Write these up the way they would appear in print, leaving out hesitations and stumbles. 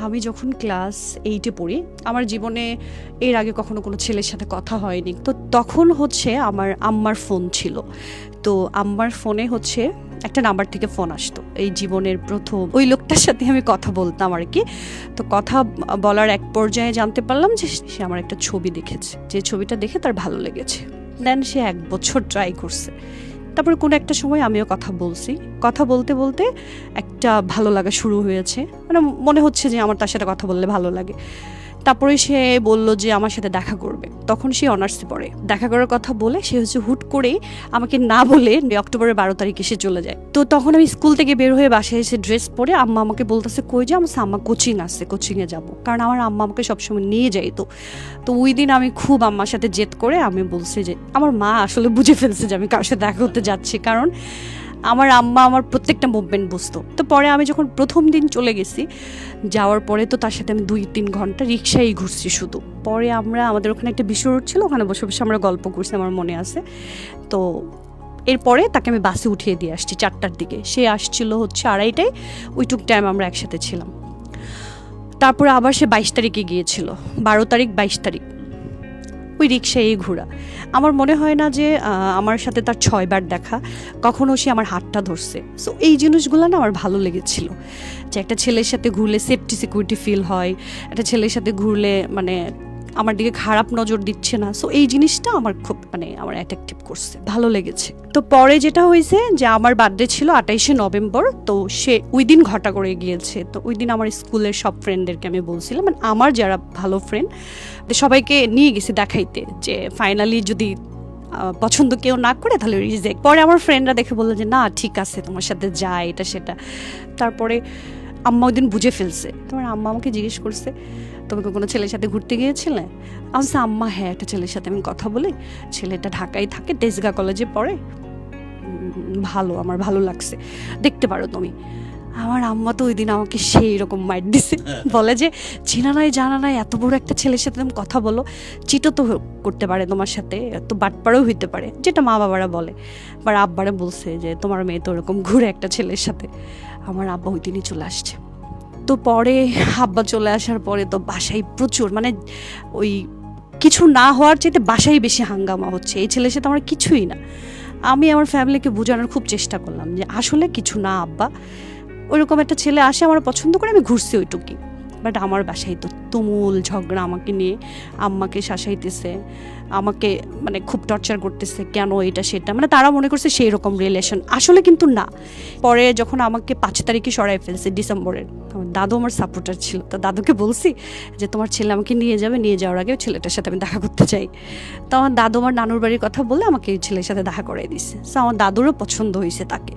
আমি যখন ক্লাস 8-এ পড়ি, আমার জীবনে এর আগে কখনো কোনো ছেলের সাথে কথা হয়নি। তো তখন হচ্ছে আমার আম্মার ফোন ছিল। তো আম্মার ফোনে হচ্ছে একটা নাম্বার থেকে ফোন আসতো। এই জীবনের প্রথম ওই লোকটার সাথে আমি কথা বলতাম আর কি। তো কথা বলার এক পর্যায়ে জানতে পারলাম যে সে আমার একটা ছবি দেখেছে, যে ছবিটা দেখে তার ভালো লেগেছে। দেন সে 1 বছর ট্রাই করছে। তারপরে কোনো একটা সময় আমিও কথা বলছি। কথা বলতে বলতে একটা ভালো লাগা শুরু হয়েছে, মানে মনে হচ্ছে যে আমার তার সাথে কথা বললে ভালো লাগে। তারপরে সে বলল যে আমার সাথে দেখা করবে। তখন সে অনার্সে পড়ে। দেখা করার কথা বলে সে হচ্ছে হুট করে আমাকে না বলে অক্টোবরের 12 তারিখে সে চলে যায়। তো তখন আমি স্কুল থেকে বের হয়ে বাসায় এসে ড্রেস পরে আম্মা আমাকে বলতেছে কই যা? আমার আম্মা কোচিং আছে, কোচিংয়ে যাব। কারণ আমার আম্মা আমাকে সবসময় নিয়ে যাইতো। তো ওই দিন আমি খুব আম্মার সাথে জেদ করে আমি বলছি যে আমার মা আসলে বুঝে ফেলছে যে আমি কারোর সাথে দেখা করতে যাচ্ছি, কারণ আমার আম্মা আমার প্রত্যেকটা মুভমেন্ট বুঝতো। তো পরে আমি যখন প্রথম দিন চলে গেছি, যাওয়ার পরে তো তার সাথে আমি 2-3 ঘন্টা রিক্সায় ঘুরছি শুধু। পরে আমাদের ওখানে একটা বিশ্ব রোড ছিল, ওখানে বসে বসে আমরা গল্প করছি, আমার মনে আছে। তো এরপরে তাকে আমি বাসে উঠিয়ে দিয়ে আসছি 4টার দিকে। সে আসছিল হচ্ছে 2:30টায়। ওইটুক টাইম আমরা একসাথে ছিলাম। তারপরে আবার সে 22 তারিখে গিয়েছিল, 12 তারিখ 22 তারিখ ওই রিক্সায় ঘোরা। আমার মনে হয় না যে আমার সাথে তার 6 বার দেখা, কখনো সে আমার হাতটা ধরছে। সো এই জিনিসগুলো না আমার ভালো লেগেছিল, যে একটা ছেলের সাথে ঘুরলে সেফটি সিকিউরিটি ফিল হয়, একটা ছেলের সাথে ঘুরলে মানে আমার দিকে খারাপ নজর দিচ্ছে না। সো এই জিনিসটা আমার খুব মানে আমার অ্যাট্রাকটিভ করছে, ভালো লেগেছে। তো পরে যেটা হয়েছে যে আমার বার্থডে ছিল 28শে নভেম্বর। তো সে ওই দিন ঘটা করে গিয়েছে। তো ওই দিন আমার স্কুলের সব ফ্রেন্ডদেরকে আমি বলছিলাম, মানে আমার যারা ভালো ফ্রেন্ড সবাইকে নিয়ে গেছি দেখাইতে, যে ফাইনালি যদি পছন্দ কেউ না করে তাহলে রিজেক্ট। পরে আমার ফ্রেন্ডরা দেখে বললো যে না ঠিক আছে, তোমার সাথে যায় এটা সেটা। তারপরে আম্মা ওই দিন বুঝে ফেলছে। তোমার আম্মা আমাকে জিজ্ঞেস করছে তুমি কোনো ছেলের সাথে ঘুরতে গিয়েছিলে? আমি আম্মা হ্যাঁ, একটা ছেলের সাথে আমি কথা বলি, ছেলেটা ঢাকায় থাকে, তেজগাঁ কলেজে পড়ে, ভালো, আমার ভালো লাগছে, দেখতে পারো তুমি। আমার আম্মা তো ওই দিন আমাকে সেই রকম মাইট দিছে, বলে যে চেনা নাই জানা নাই এত বড় একটা ছেলের সাথে তুমি কথা বলো, চিটও তো করতে পারে তোমার সাথে, এত বাটপাড়ও হইতে পারে, যেটা মা বাবারা বলে। আবার আব্বারা বলছে যে তোমার মেয়ে তো ওরকম ঘুরে একটা ছেলের সাথে। আমার আব্বা ওই দিনই চলে আসছে। তো পরে আব্বা চলে আসার পরে তো বাসায় প্রচুর, মানে ওই কিছু না হওয়ার চাইতে বাসায় বেশি হাঙ্গামা হচ্ছে, এই ছেলের সাথে আমার কিছুই না। আমি আমার ফ্যামিলিকে বোঝানোর খুব চেষ্টা করলাম যে আসলে কিছু না আব্বা, ওইরকম একটা ছেলে আসে, আমার পছন্দ করে, আমি ঘুরছি ওইটুকুই। বাট আমার বাসায় তো তুমুল ঝগড়া, আমাকে নিয়ে আম্মাকে শাসাইতেছে, আমাকে মানে খুব টর্চার করতেছে, কেন এটা সেটা, মানে তারা মনে করছে সেই রকম রিলেশন, আসলে কিন্তু না। পরে যখন আমাকে 5 তারিখে সরাই ফেলছে ডিসেম্বরের, আমার দাদু আমার সাপোর্টার ছিল। তো দাদুকে বলছি যে তোমার ছেলে আমাকে নিয়ে যাবে, নিয়ে যাওয়ার আগে ছেলেটার সাথে আমি দেখা করতে চাই। তো আমার দাদু আমার নানুর বাড়ির কথা বলে আমাকে এই ছেলের সাথে দেখা করাই দিছে। তো আমার দাদুরও পছন্দ হয়েছে তাকে।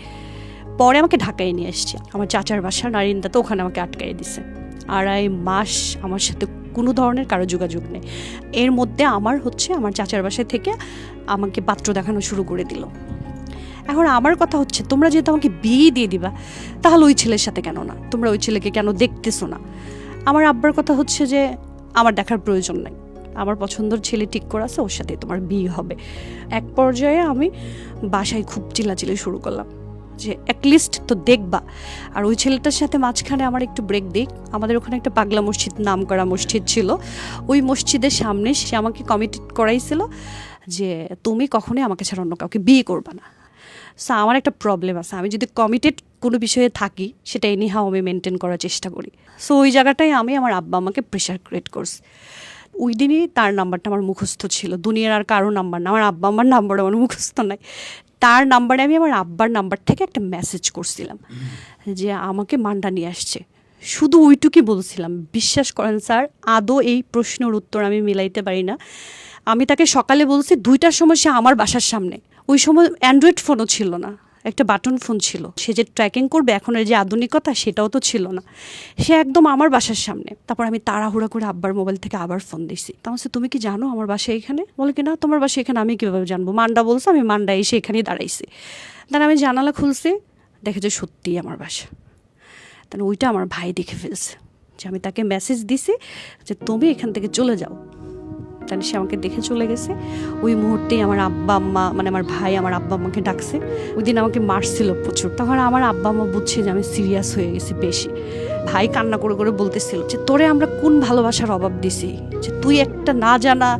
পরে আমাকে ঢাকায় নিয়ে এসছে, আমার চাচার বাসা নারিন্দা, তো ওখানে আমাকে আটকাই দিছে। 2.5 মাস আমার সাথে কোনো ধরনের কারো যোগাযোগ নেই। এর মধ্যে আমার চাচার বাসায় থেকে আমাকে পাত্র দেখানো শুরু করে দিল। এখন আমার কথা হচ্ছে, তোমরা যেহেতু আমাকে বিয়ে দিয়ে দিবা, তাহলে ওই ছেলের সাথে কেন না, তোমরা ওই ছেলেকে কেন দেখতেছো না? আমার আব্বার কথা হচ্ছে যে আমার দেখার প্রয়োজন নাই, আমার পছন্দের ছেলে ঠিক করে আছে, ওর সাথে তোমার বিয়ে হবে। এক পর্যায়ে আমি বাসায় খুব চিল্লাচিল্লি শুরু করলাম যে অ্যাটলিস্ট তো দেখবা। আর ওই ছেলেটার সাথে মাঝখানে আমার একটু ব্রেক দিক। আমাদের ওখানে একটা পাগলা মসজিদ নাম করা মসজিদ ছিল, ওই মসজিদের সামনে সে আমাকে কমিটেড করাইছিল যে তুমি কখনোই আমাকে ছাড়া অন্য কাউকে বিয়ে করবা না। সো আমার একটা প্রবলেম আছে, আমি যদি কমিটেড কোনো বিষয়ে থাকি সেটা এনিহাও আমি মেনটেন করার চেষ্টা করি। সো ওই জায়গাটায় আমি আমার আব্বা আমাকে প্রেশার ক্রিয়েট করছি। ওই দিনই তার নাম্বারটা আমার মুখস্থ ছিল, দুনিয়ার আর কারো নাম্বার না, আমার আব্বা আমার নাম্বার আমার মুখস্থ নাই। তার নাম্বারে আমি আমার আব্বার নাম্বার থেকে একটা মেসেজ করছিলাম যে আমাকে মান্ডা নিয়ে আসছে, শুধু ওইটুকুই বলছিলাম। বিশ্বাস করেন স্যার, আদৌ এই প্রশ্নের উত্তর আমি মিলাইতে পারি না। আমি তাকে সকালে বলছি 2টার সময় সে আমার বাসার সামনে, ওই সময় অ্যান্ড্রয়েড ফোনও ছিল না, একটা বাটন ফোন ছিল, সে যে ট্র্যাকিং করবে এখনের যে আধুনিকতা সেটাও তো ছিল না, সে একদম আমার বাসার সামনে। তারপর আমি তাড়াহুড়া করে আব্বার মোবাইল থেকে আবার ফোন দিছি। তখন সে তুমি কি জানো আমার বাসা এখানে? বলে কি না, তোমার বাসা এখানে আমি কীভাবে জানবো? মান্ডা বলছে, আমি মান্ডা এসে এখানেই দাঁড়াইছি। তাহলে আমি জানালা খুলছি, দেখে যে সত্যিই আমার বাসা। তাহলে ওইটা আমার ভাই দেখে ফেলছে যে আমি তাকে মেসেজ দিছি যে তুমি এখান থেকে চলে যাও, তাহলে সে আমাকে দেখে চলে গেছে। ওই মুহূর্তেই আমার আব্বা আম্মা মানে আমার ভাই আমার আব্বা আম্মাকে ডাকছে। ওই দিন আমাকে মারছিল প্রচুর। তখন আমার আব্বা আম্মা বুঝছে যে আমি সিরিয়াস হয়ে গেছি বেশি। ভাই কান্না করে করে বলতেছিল যে তোরে আমরা কোন ভালোবাসার অভাব দিছি, যে তুই একটা না জানা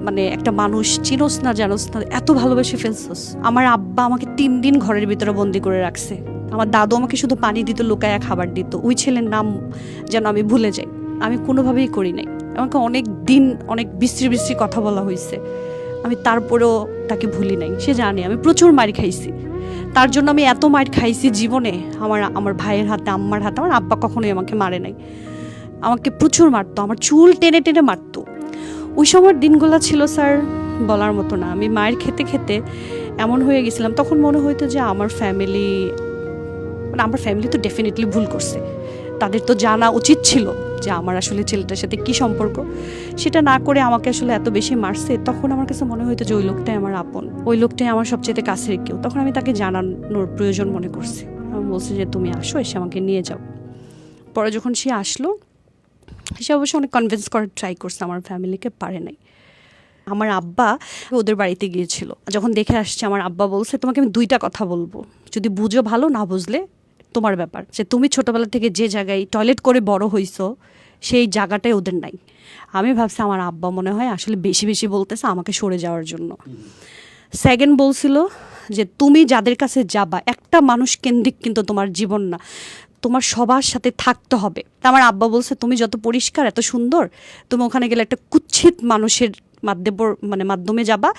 মানে একটা মানুষ চিনোস না জানোস না এত ভালোবেসে ফেলছস। আমার আব্বা আমাকে 3 দিন ঘরের ভিতরে বন্দি করে রাখছে। আমার দাদু আমাকে শুধু পানি দিত, লুকায়া খাবার দিত। ওই ছেলের নাম যেন আমি ভুলে যাই, আমি কোনোভাবেই করি নাই। আমাকে অনেক দিন অনেক বিশ্রী বিশ্রী কথা বলা হয়েছে, আমি তারপরেও তাকে ভুলি নাই। সে জানে আমি প্রচুর মার খাইছি, তার জন্য আমি এত মার খাইছি জীবনে। আমার ভাইয়ের হাতে আম্মার হাতে। আমার আব্বা কখনোই আমাকে মারে নাই, আমাকে প্রচুর মারতো, আমার চুল টেনে টেনে মারতো। ওই সময়ের দিনগুলো ছিল স্যার বলার মতো না। আমি মায়ের খেতে খেতে এমন হয়ে গেছিলাম, তখন মনে হইতো যে আমার ফ্যামিলি তো ডেফিনেটলি ভুল করছে, তাদের তো জানা উচিত ছিল যে আমার আসলে ছেলেটার সাথে কি সম্পর্ক। সেটা না করে আমাকে আসলে এত বেশি মারছে। তখন আমার কাছে মনে হইতো যে ওই লোকটাই আমার আপন, ওই লোকটাই আমার সবচেয়ে কাছের কেউ। তখন আমি তাকে জানানোর প্রয়োজন মনে করছি। আমি বলছি যে তুমি আসো, এসে আমাকে নিয়ে যাও। পরে যখন সে আসলো, সে অবশ্য অনেক কনভিন্স করার ট্রাই করছে, আমার ফ্যামিলিকে পারে নাই। আমার আব্বা ওদের বাড়িতে গিয়েছিল, যখন দেখে আসছে আমার আব্বা বলছে তোমাকে আমি 2টা কথা বলবো, যদি বুঝো ভালো, না বুঝলে তোমার ব্যাপার। যে তুমি ছোটবেলা থেকে যে জায়গায় টয়লেট করে বড় হইছো সেই জায়গাটাই ওদের নাই। আমি ভাবছি আমার আব্বা মনে হয় আসলে বেশি বেশি বলতেছে আমাকে সরে যাওয়ার জন্য। সেকেন্ড বলছিল যে তুমি যাদের কাছে যাবা, একটা মানুষ কেন্দ্রিক কিন্তু তোমার জীবন না, তোমার সবার সাথে থাকতে হবে। তা আমার আব্বা বলছে তুমি যত পরিষ্কার এত সুন্দর, তুমি ওখানে গেলে একটা কুৎসিত মানুষের মাধ্যমে যাবা,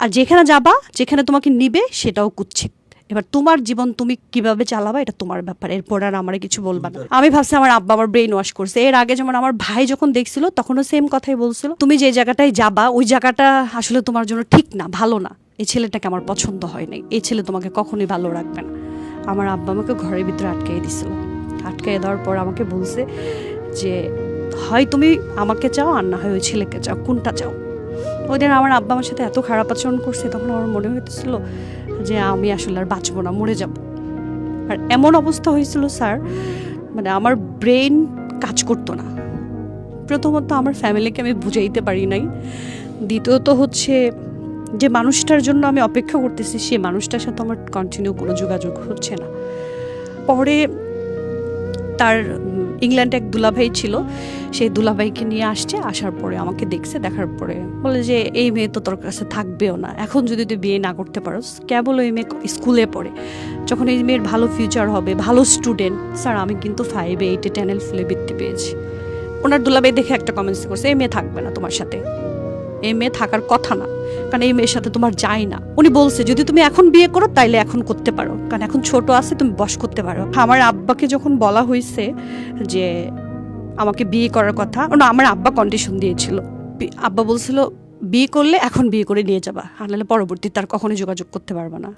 আর যেখানে যাবা যেখানে তোমাকে নিবে সেটাও কুৎসিত। এবার তোমার জীবন তুমি কিভাবে চালাবা এটা তোমার ব্যাপার, এরপর আর আমার কিছু বলবা না। আমি ভাবছি আমার আব্বা আমার ব্রেইন ওয়াশ করছে। এর আগে যেমন আমার ভাই যখন দেখছিল তখনও সেম কথাই বলছিল, তুমি যে জায়গাটায় যাবা ওই জায়গাটা আসলে তোমার জন্য ঠিক না, ভালো না, এই ছেলেটাকে আমার পছন্দ হয় নাই, এই ছেলে তোমাকে কখনোই ভালো রাখবে না। আমার আব্বা আমাকে ঘরের ভিতরে আটকাই দিছিল। আটকাই দেওয়ার পর আমাকে বলছে যে হয় তুমি আমাকে চাও আর না হয় ওই ছেলেকে চাও, কোনটা চাও। ওই দিন আমার আব্বা আমার সাথে এত খারাপ আচরণ করছে, তখন আমার মনে হইতেছিল যে আমি আসলে আর বাঁচবো না, মরে যাব। আর এমন অবস্থা হয়েছিল স্যার, মানে আমার ব্রেন কাজ করতো না। প্রথমত আমার ফ্যামিলিকে আমি বুঝাইতে পারি নাই, দ্বিতীয়ত হচ্ছে যে মানুষটার জন্য আমি অপেক্ষা করতেছি সেই মানুষটার সাথে আমার কন্টিনিউ কোনো যোগাযোগ হচ্ছে না। পরে তার ইংল্যান্ডে এক দুলাভাই ছিল, সেই দুলাভাইকে নিয়ে আসছে। আসার পরে আমাকে দেখছে, দেখার পরে বলে যে এই মেয়ে তো তোর কাছে থাকবেও না, এখন যদি তুই বিয়ে না করতে পারোস। কেবল ওই মেয়ে স্কুলে পড়ে, যখন এই মেয়ের ভালো ফিউচার হবে, ভালো স্টুডেন্ট। স্যার আমি কিন্তু 5, 8, 10 ফুলে বৃত্তি পেয়েছি। ওনার দুলাভাই দেখে একটা কমেন্টস করছে, এই মেয়ে থাকবে না তোমার সাথে, এই মেয়ে থাকার কথা না, কারণ এই মেয়ের সাথে তোমার যায় না। উনি বলছে যদি তুমি এখন বিয়ে করো তাইলে এখন করতে পারো, কারণ এখন ছোট আছে, তুমি বস করতে পারো। আমার আব্বাকে যখন বলা হয়েছে যে আমাকে বিয়ে করার কথা, আমার আব্বা কন্ডিশন দিয়েছিল। আব্বা বলছিল বিয়ে করলে এখন বিয়ে করে নিয়ে যাবা, আর নাহলে পরবর্তী তার কখনোই যোগাযোগ করতে পারবা না।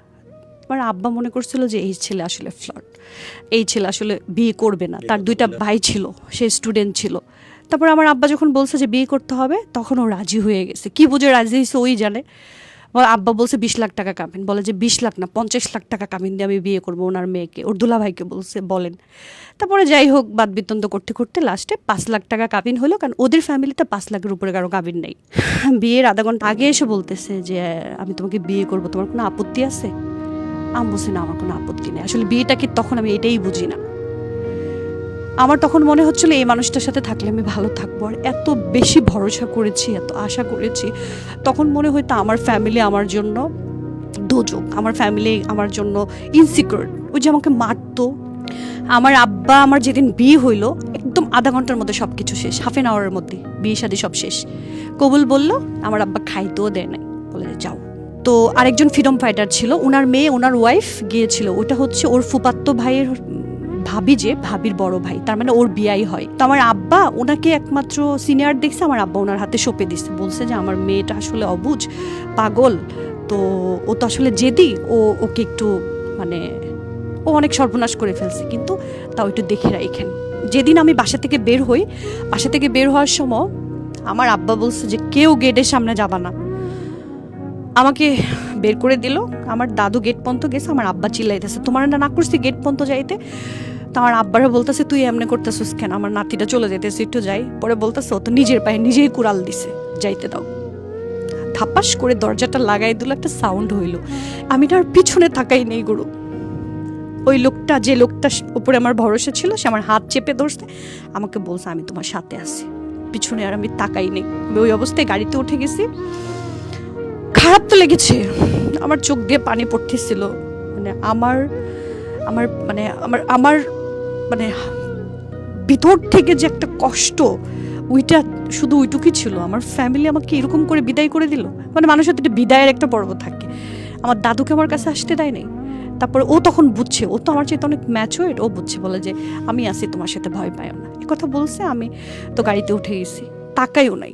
আমার আব্বা মনে করছিল যে এই ছেলে আসলে ফ্লড, এই ছেলে আসলে বিয়ে করবে না। তার 2টা ভাই ছিল, সে স্টুডেন্ট ছিল। তারপর আমার আব্বা যখন বলছে যে বিয়ে করতে হবে, তখন ও রাজি হয়ে গেছে। কি বুঝে রাজি হয়েছে ওই জানে। আব্বা বলছে 20 লাখ টাকা কামিন, বলে যে 20 লাখ না 50 লাখ টাকা কামিন দিয়ে আমি বিয়ে করবো ওনার মেয়েকে। ওর দুলাভাইকে বলছে বলেন। তারপরে যাই হোক বাদ বিতন্দ করতে করতে লাস্টে 5 লাখ টাকা কাবিন হলো, কারণ ওদের ফ্যামিলিতে 5 লাখের উপরে কারো কাবিন নেই। বিয়ের আধা ঘন্টা আগে এসে বলতেছে যে আমি তোমাকে বিয়ে করবো, তোমার কোনো আপত্তি আছে? আমি বলছি না, আমার কোনো আপত্তি নেই। আসলে বিয়েটা কি তখন আমি এটাই বুঝি না। আমার তখন মনে হচ্ছিল এই মানুষটার সাথে থাকলে আমি ভালো থাকবো, আর এত বেশি ভরসা করেছি, এত আশা করেছি। তখন মনে হয়তো আমার ফ্যামিলি আমার জন্য দোজক, আমার ফ্যামিলি আমার জন্য ইনসিকিউর। ওই যে আমাকে মারতো। আমার আব্বা আমার যেদিন বিয়ে হইলো একদম আধা ঘন্টার মধ্যে সব কিছু শেষ, হাফ অ্যান আওয়ারের মধ্যে বিয়ে শাদী সব শেষ। কবুল বললো, আমার আব্বা খাইতেও দেয় নাই, বলে যাও। তো আরেকজন ফ্রিডম ফাইটার ছিল, ওনার মেয়ে ওনার ওয়াইফ গিয়েছিল। ওটা হচ্ছে ওর ফুপাত্তো ভাইয়ের ভাবির বড় ভাই, তার মানে ওর বিয়াই হয়। তো আমার আব্বা ওনাকে একমাত্র সিনিয়র দেখছে, আমার আব্বা ওনার হাতে সঁপে দিচ্ছে, বলছে যে আমার মেয়েটা আসলে অবুঝ পাগল, তো ও তো আসলে জেদি, ওকে একটু মানে ও অনেক সর্বনাশ করে ফেলছে, কিন্তু তাও একটু দেখে রাখেন। যেদিন আমি বাসা থেকে বের হওয়ার সময় আমার আব্বা বলছে যে কেউ গেটের সামনে যাবা না। আমাকে বের করে দিল। আমার দাদু গেট পর্যন্ত গেছে, আমার আব্বা চিল্লাইতেছে তোমার না করছি গেট পর্যন্ত যাইতে। তো আমার আব্বারা বলতেছে তুই এমনি করতেছিস কেন, আমার নাতিটা চলে যেতেছে, একটু যাই। পরে বলতেছে ও তো নিজের পায়ে নিজেই কুড়াল দিছে। যাইতে দাও। ধাপাস করে দরজাটা লাগাই দিল, একটা সাউন্ড হইল। আমি না আর পিছনে তাকাই নেই গুরু। ওই লোকটা, যে লোকটা উপরে আমার ভরসা ছিল, সে আমার হাত চেপে ধরছে, আমাকে বলছে আমি তোমার সাথে আছি। পিছনে আর আমি তাকাই নেই। আমি ওই অবস্থায় গাড়িতে উঠে গেছি। খারাপ তো লেগেছে, আমার চোখ দিয়ে পানি পড়তেছিল। মানে আমার আমার মানে আমার আমার মানে ভিতর থেকে যে একটা কষ্ট, ওইটা শুধু ওইটুকুই ছিল। আমার ফ্যামিলি আমাকে এরকম করে বিদায় করে দিল। মানে মানুষের তো একটা বিদায়ের একটা পর্ব থাকে। আমার দাদুকে আমার কাছে আসতে দেয় নাই। তারপরে ও তখন বুঝছে, ও তো আমার চেয়ে অনেক ম্যাচুয়ার্ড, ও বুঝছে, বলে যে আমি আছি, তোমার সাথে ভয় পাইও না, এ কথা বলছে। আমি তো গাড়িতে উঠে গেছি, তাকাইও নাই।